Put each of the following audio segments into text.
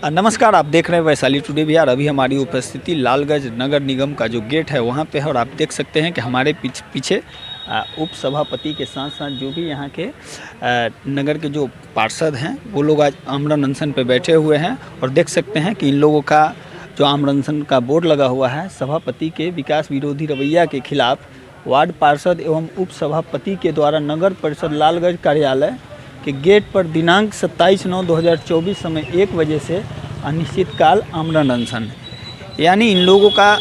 नमस्कार, आप देख रहे हैं वैशाली टुडे बिहार। अभी हमारी उपस्थिति लालगंज नगर निगम का जो गेट है वहाँ पे है और आप देख सकते हैं कि हमारे पीछे उप सभापति के साथ साथ जो भी यहाँ के नगर के जो पार्षद हैं वो लोग आज आमरण अनशन पे बैठे हुए हैं और देख सकते हैं कि इन लोगों का जो आमरण अनशन का बोर्ड लगा हुआ है सभापति के विकास विरोधी रवैया के खिलाफ वार्ड पार्षद एवं उप सभापति के द्वारा नगर परिषद लालगंज कार्यालय के गेट पर दिनांक 27/9/2024 समय 1 बजे से अनिश्चितकाल आमरण अनशन, यानी इन लोगों का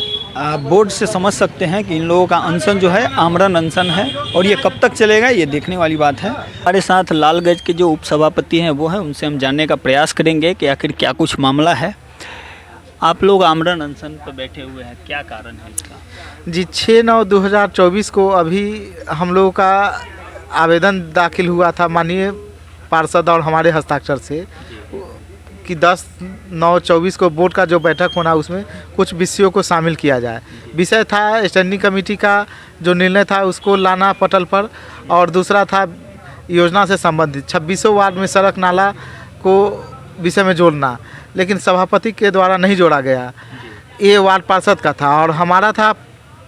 बोर्ड से समझ सकते हैं कि इन लोगों का अनशन जो है आमरण अनशन है और ये कब तक चलेगा ये देखने वाली बात है। हमारे साथ लालगंज के जो उपसभापति हैं वो हैं, उनसे हम जानने का प्रयास करेंगे कि आखिर क्या कुछ मामला है। आप लोग आमरण अनशन पर बैठे हुए हैं, क्या कारण है इसका? जी 6/9/2024 को अभी हम लोगों का आवेदन दाखिल हुआ था माननीय पार्षद और हमारे हस्ताक्षर से कि 10/9/24 को बोर्ड का जो बैठक होना उसमें कुछ विषयों को शामिल किया जाए। विषय था स्टैंडिंग कमेटी का जो निर्णय था उसको लाना पटल पर, और दूसरा था योजना से संबंधित 2600 वार्ड में सड़क नाला को विषय में जोड़ना, लेकिन सभापति के द्वारा नहीं जोड़ा गया। ये वार्ड पार्षद का था और हमारा था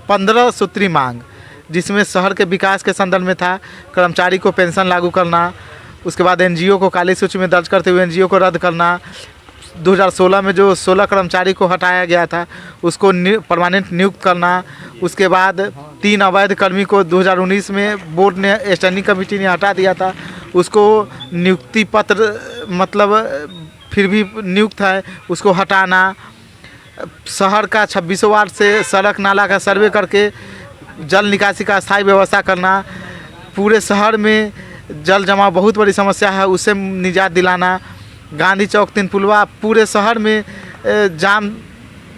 15 सूत्री मांग, जिसमें शहर के विकास के संदर्भ में था कर्मचारी को पेंशन लागू करना, उसके बाद एनजीओ को काली सूची में दर्ज करते हुए एनजीओ को रद्द करना, 2016 में जो 16 कर्मचारी को हटाया गया था उसको परमानेंट नियुक्त करना, उसके बाद 3 अवैध कर्मी को 2019 में बोर्ड ने स्टैंडिंग कमेटी ने हटा दिया था, उसको नियुक्ति पत्र मतलब फिर भी नियुक्त है उसको हटाना, शहर का 26 वार्ड से सड़क नाला का सर्वे करके जल निकासी का स्थायी व्यवस्था करना, पूरे शहर में जल जमाव बहुत बड़ी समस्या है उससे निजात दिलाना, गांधी चौक तीनपुलवा पूरे शहर में जाम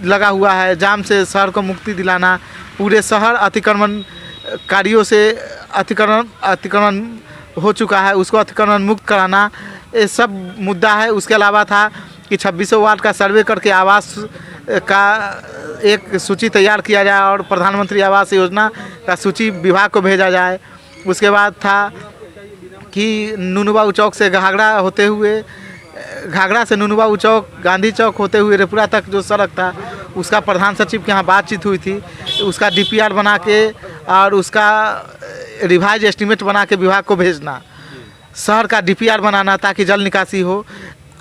लगा हुआ है, जाम से शहर को मुक्ति दिलाना, पूरे शहर अतिक्रमण कार्यों से अतिक्रमण हो चुका है उसको अतिक्रमण मुक्त कराना, ये सब मुद्दा है। उसके अलावा था कि 26 वार्ड का सर्वे करके आवास का एक सूची तैयार किया जाए और प्रधानमंत्री आवास योजना का सूची विभाग को भेजा जाए। उसके बाद था कि नुनुबाऊ चौक से घाघरा से नुनुबाऊ चौक गांधी चौक होते हुए रेपुरा तक जो सड़क था उसका प्रधान सचिव के यहाँ बातचीत हुई थी, उसका डीपीआर बना के और उसका रिवाइज एस्टीमेट बना के विभाग को भेजना, शहर का डीपीआर बनाना ताकि जल निकासी हो,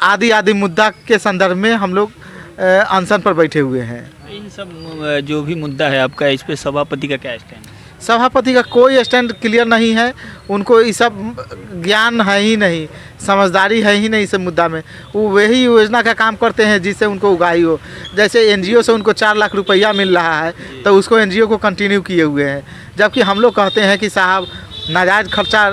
आदि मुद्दा के संदर्भ में हम लोग अनशन पर बैठे हुए हैं। इन सब जो भी मुद्दा है आपका, इस पे सभापति का क्या स्टैंड है? सभापति का कोई स्टैंड क्लियर नहीं है, उनको ये सब ज्ञान है ही नहीं, समझदारी है ही नहीं इस मुद्दा में। वो वही योजना का काम करते हैं जिससे उनको उगाही हो, जैसे एनजीओ से उनको 4 लाख रुपया मिल रहा है तो उसको एनजीओ को कंटिन्यू किए हुए हैं, जबकि हम लोग कहते हैं कि साहब नाजायज़ खर्चा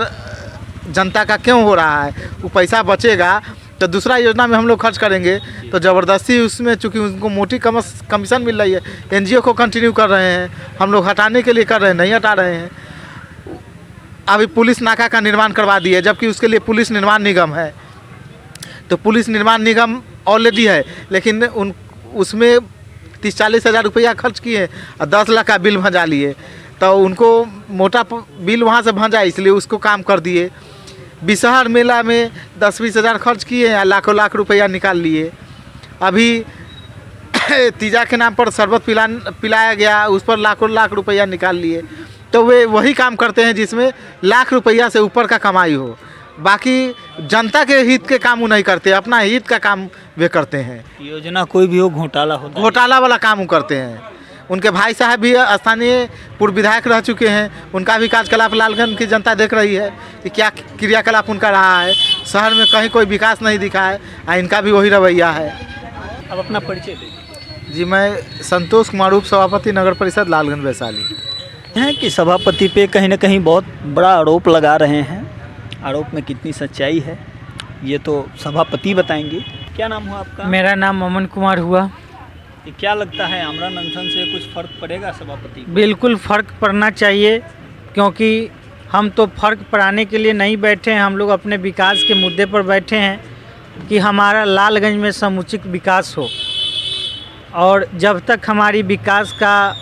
जनता का क्यों हो रहा है, वो पैसा बचेगा तो दूसरा योजना में हम लोग खर्च करेंगे, तो ज़बरदस्ती उसमें चूँकि उनको मोटी कमीशन मिल रही है एनजीओ को कंटिन्यू कर रहे हैं, हम लोग हटाने के लिए कर रहे हैं, नहीं हटा रहे हैं। अभी पुलिस नाका का निर्माण करवा दिए जबकि उसके लिए पुलिस निर्माण निगम है, तो पुलिस निर्माण निगम ऑलरेडी है लेकिन उसमें 30-40 हज़ार रुपया खर्च किए और 10 लाख का बिल भंजा लिए, तो उनको मोटा बिल वहाँ से भंजा इसलिए उसको काम कर दिए। बिशहर मेला में 10-20 हज़ार खर्च किए या लाख रुपया निकाल लिए। अभी तीजा के नाम पर शरबत पिलाया गया, उस पर लाख रुपया निकाल लिए, तो वे वही काम करते हैं जिसमें लाख रुपया से ऊपर का कमाई हो, बाकी जनता के हित के काम वो नहीं करते, अपना हित का काम वे करते हैं। योजना कोई भी हो घोटाला वाला काम वो करते हैं। उनके भाई साहब भी स्थानीय पूर्व विधायक रह चुके हैं, उनका भी कार्यकलाप लालगंज की जनता देख रही है कि क्या क्रियाकलाप उनका रहा है, शहर में कहीं कोई विकास नहीं दिखा है, इनका भी वही रवैया है। अब अपना परिचय दें। जी मैं संतोष कुमार उप सभापति नगर परिषद लालगंज वैशाली। हैं कि सभापति पे कहीं ना कहीं बहुत बड़ा आरोप लगा रहे हैं, आरोप में कितनी सच्चाई है ये तो सभापति बताएंगे। क्या नाम हुआ आपका? मेरा नाम अमन कुमार हुआ। क्या लगता है आमरण अनशन से कुछ फ़र्क पड़ेगा सभापति को? बिल्कुल फ़र्क पड़ना चाहिए, क्योंकि हम तो फ़र्क पड़ाने के लिए नहीं बैठे हैं, हम लोग अपने विकास के मुद्दे पर बैठे हैं कि हमारा लालगंज में समुचित विकास हो, और जब तक हमारी विकास का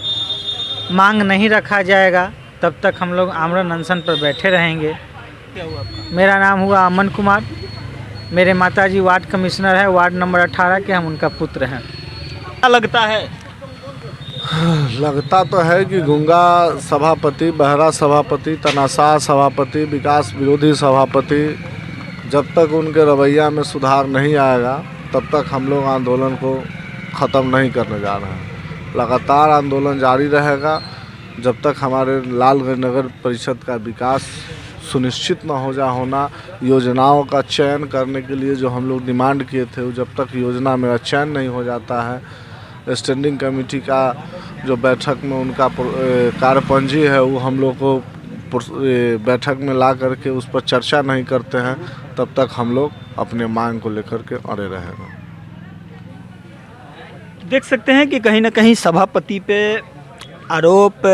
मांग नहीं रखा जाएगा तब तक हम लोग आमरण अनशन पर बैठे रहेंगे। क्या हुआ आपका? मेरा नाम हुआ अमन कुमार। मेरे माताजी वार्ड कमिश्नर है, वार्ड नंबर 18 के, हम उनका पुत्र हैं। क्या लगता है? लगता तो है कि गूंगा सभापति, बहरा सभापति, तनाशाह सभापति, विकास विरोधी सभापति, जब तक उनके रवैया में सुधार नहीं आएगा तब तक हम लोग आंदोलन को ख़त्म नहीं करने जा रहे हैं। लगातार आंदोलन जारी रहेगा जब तक हमारे लालगंज नगर परिषद का विकास सुनिश्चित न होना। योजनाओं का चयन करने के लिए जो हम लोग डिमांड किए थे, जब तक योजना मेरा चयन नहीं हो जाता है, स्टैंडिंग कमेटी का जो बैठक में उनका कार्यपंजी है वो हम लोग को बैठक में ला करके उस पर चर्चा नहीं करते हैं, तब तक हम लोग अपने मांग को लेकर के अड़े रहेंगे। देख सकते हैं कि कहीं ना कहीं सभापति पे आरोप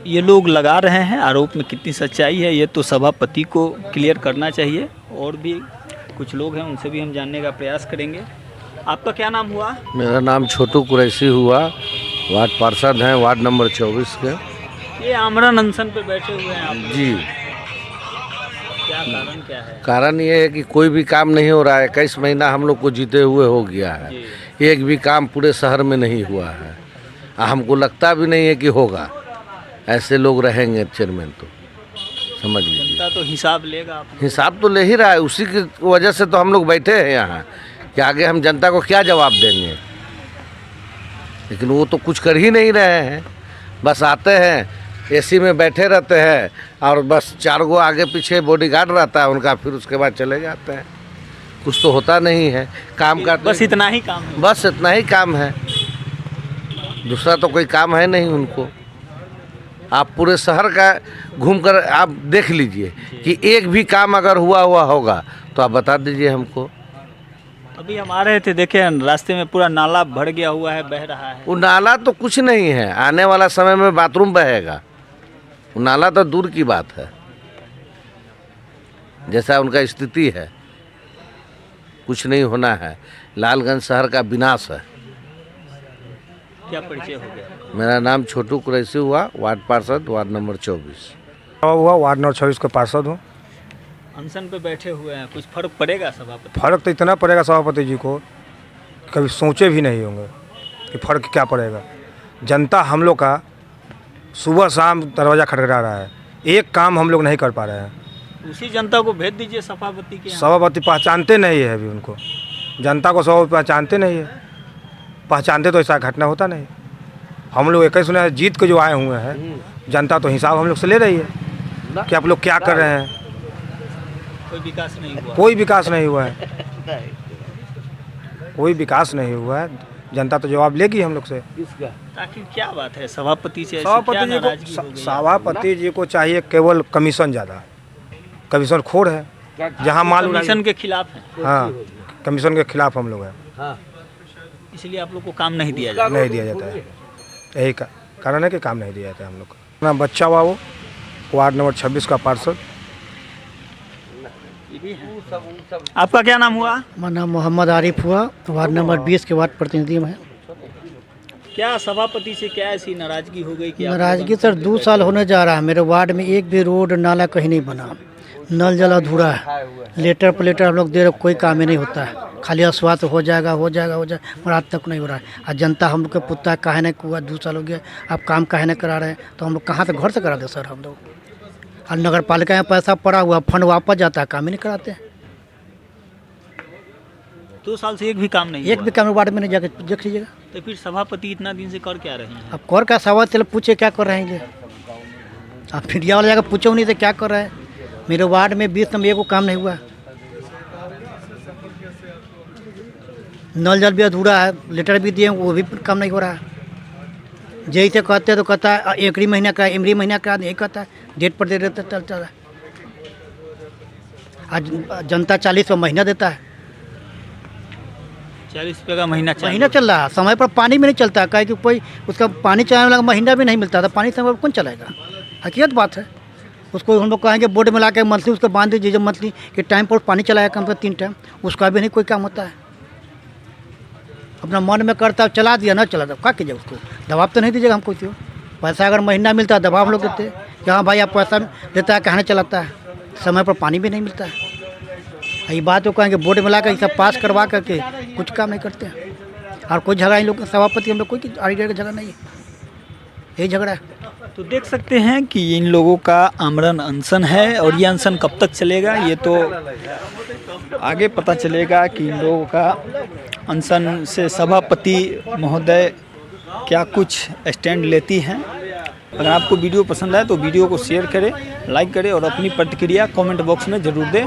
ये लोग लगा रहे हैं। आरोप में कितनी सच्चाई है ये तो सभापति को क्लियर करना चाहिए। और भी कुछ लोग हैं, उनसे भी हम जानने का प्रयास करेंगे। आपका क्या नाम हुआ? मेरा नाम छोटू कुरैशी हुआ, वार्ड पार्षद हैं, वार्ड नंबर 24 के। ये आमरण अनशन पे बैठे हुए हैं आप? जी। क्या कारण क्या है? कारण ये है कि कोई भी काम नहीं हो रहा है। 21 महीना हम लोग को जीते हुए हो गया है, एक भी काम पूरे शहर में नहीं हुआ है। हमको लगता भी नहीं है कि होगा। ऐसे लोग रहेंगे चेयरमैन तो समझ लीजिए। जनता तो हिसाब लेगा। आप हिसाब तो ले ही रहा है, उसी की वजह से तो हम लोग बैठे हैं यहाँ कि आगे हम जनता को क्या जवाब देंगे। लेकिन वो तो कुछ कर ही नहीं रहे हैं, बस आते हैं, एसी में बैठे रहते हैं और बस 4 गो आगे पीछे बॉडीगार्ड रहता है उनका, फिर उसके बाद चले जाते हैं। कुछ तो होता नहीं है काम का। बस इतना ही काम है। बस इतना ही काम है, दूसरा तो कोई काम है नहीं उनको। आप पूरे शहर का घूमकर आप देख लीजिए कि एक भी काम अगर हुआ होगा तो आप बता दीजिए हमको। अभी हम आ रहे थे, देखे रास्ते में पूरा नाला भर गया हुआ है, बह रहा है। वो नाला तो कुछ नहीं है, आने वाला समय में बाथरूम बहेगा। वो नाला तो दूर की बात है, जैसा उनका स्थिति है कुछ नहीं होना है। लालगंज शहर का विनाश है। क्या परिचय हो गया? मेरा नाम छोटू कुरैशी हुआ, वार्ड पार्षद, वार्ड नंबर 24 हुआ, वार्ड नंबर 26 का पार्षद हूँ। अनशन पे बैठे हुए हैं, कुछ फर्क पड़ेगा सभापति? फ़र्क तो इतना पड़ेगा सभापति जी को, कभी सोचे भी नहीं होंगे कि फ़र्क क्या पड़ेगा। जनता हम लोग का सुबह शाम दरवाज़ा खटखटा रहा है, एक काम हम लोग नहीं कर पा रहे हैं। उसी जनता को भेज दीजिए सभापति के यहाँ। सभापति पहचानते नहीं है अभी उनको, जनता को सभापति पहचानते नहीं है। पहचानते तो ऐसा घटना होता नहीं। हम लोग एक ही सुना है, जीत के जो आए हुए हैं, जनता तो हिसाब हम लोग से ले रही है कि आप लोग क्या कर रहे हैं। कोई विकास नहीं हुआ। कोई विकास नहीं हुआ है, कोई विकास नहीं हुआ है। जनता तो जवाब लेगी हम लोग से। ताकि क्या बात है, सभापति से ऐसी क्या नाराजगी हो गई? सभापति जी को चाहिए केवल कमीशन, ज़्यादा कमीशन खोर है। जहाँ माल कमीशन के खिलाफ है, हाँ, कमीशन के खिलाफ हम लोग हैं, इसलिए आप लोग को काम नहीं दिया जाता। नहीं दिया जाता है। यही कारण है कि काम नहीं दिया जाता है हम लोग को। अपना बच्चा बाबू, वार्ड नंबर 26 का पार्षद। आपका क्या नाम हुआ? मेरा नाम मोहम्मद आरिफ हुआ, वार्ड नंबर 20 के वार्ड प्रतिनिधि में है। क्या सभापति से क्या ऐसी नाराजगी हो गई कि नाराजगी सर 2 साल होने जा रहा है, मेरे वार्ड में एक भी रोड नाला कहीं नहीं बना, नल जल अधूरा है, लेटर पर लेटर हम लोग दे रहे, कोई काम ही नहीं होता है, खाली आश्वास हो जाएगा पर आज तक नहीं हो रहा है। और जनता हम लोग के पुता काहे नहीं हुआ, 2 साल हो गया, आप काम काहे नहीं करा रहे हैं, तो हम लोग कहाँ से घर से करा दे सर हम लोग। और नगर पालिका में पैसा पड़ा हुआ, फंड वापस जाता है, काम ही नहीं कराते हैं। 2 साल से एक भी काम नहीं एक भी काम वार्ड में नहीं, जाकर देख लीजिएगा। तो फिर सभापति इतना दिन से कर क्या रहे हैं? अब कौर का सवाल चलो पूछे क्या कर रहे हैं ये, आप मीडिया वाले जाकर पूछो नहीं तो क्या कर रहे हैं। मेरे वार्ड में 20 में एक काम नहीं हुआ, नल जल भी अधूरा है, लेटर भी दिए वो भी काम नहीं हो रहा है। जैसे कहते हैं तो कहता है एकरी महीना का, इमरी महीना का, नहीं कहता है, डेट पर दे देते चलता है। आज जनता 40 का महीना देता है, 40 रुपये का महीना चल रहा है। समय पर पानी भी नहीं चलता है, कहे कि कोई उसका पानी चलाने वाला महीना भी नहीं मिलता था, पानी समय पर कौन चलाएगा, हकीकत बात है। उसको हम लोग कहेंगे बोर्ड में ला के मंथली उसको बांध दीजिए, जब मंथली के टाइम पर पानी चलाया कम से 3 टाइम, उसका भी नहीं कोई काम होता है। अपना मन में करता चला दिया, ना चला क्या कीजिए, उसको दबाव तो नहीं दीजिएगा हमको। क्यों पैसा अगर महीना मिलता है दबाव हम लोग देते कि हाँ भाई आप पैसा देता है, कहने चलाता है, समय पर पानी भी नहीं मिलता है। ये बात तो कहेंगे बोर्ड में ला कर सब पास करवा करके कुछ काम नहीं करते हैं। और कोई झगड़ा इन लोग सभापति हम लोग कोई आड़ी का झगड़ा नहीं है, यही झगड़ा है। तो देख सकते हैं कि इन लोगों का आमरण अनशन है और ये अनशन कब तक चलेगा ये तो आगे पता चलेगा कि इन लोगों का अनशन से सभापति महोदय क्या कुछ स्टैंड लेती हैं। अगर आपको वीडियो पसंद आए तो वीडियो को शेयर करें, लाइक करें और अपनी प्रतिक्रिया कमेंट बॉक्स में ज़रूर दें।